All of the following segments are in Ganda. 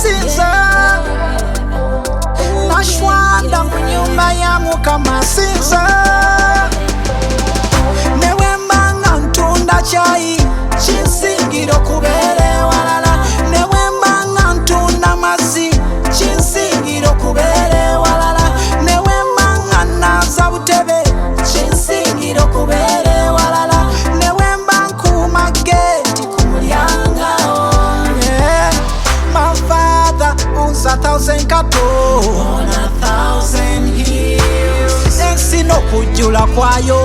sinza nashwanda mu nyumba ya Mukama sinza newembanga ntunda chai chinsingira okubeera ewalala newembanga ntunda mazzi chinsingira okubeera ewalala newembanga naza butebe chinsingira okubeera ewalala newemba nkuuma geeti ku mulyango my father owns 1,000 cattle on 1,000 hills ensi n'okujjula kwayo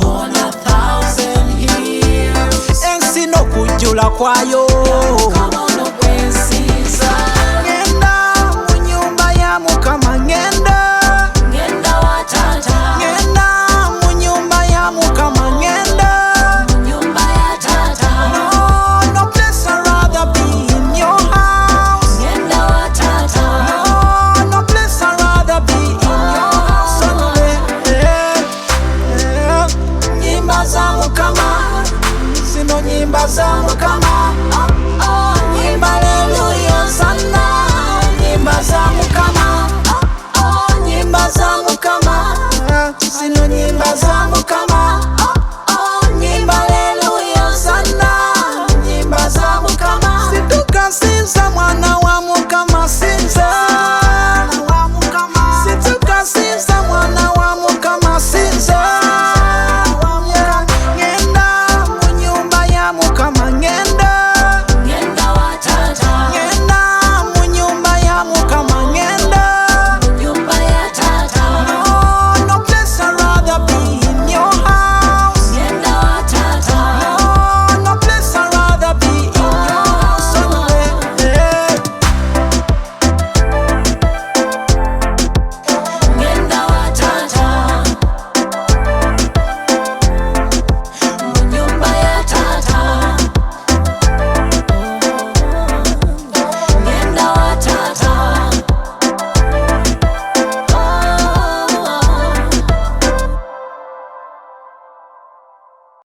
on 1,000 hills ensi n'okujjula kwayo ngenda mu nyumba ya Mukama ngenda mu nyumba ya Mukama ngenda no place I'd rather be in your house no place I'd rather be in your house nyimba za Mukama zino nyimba za Mukama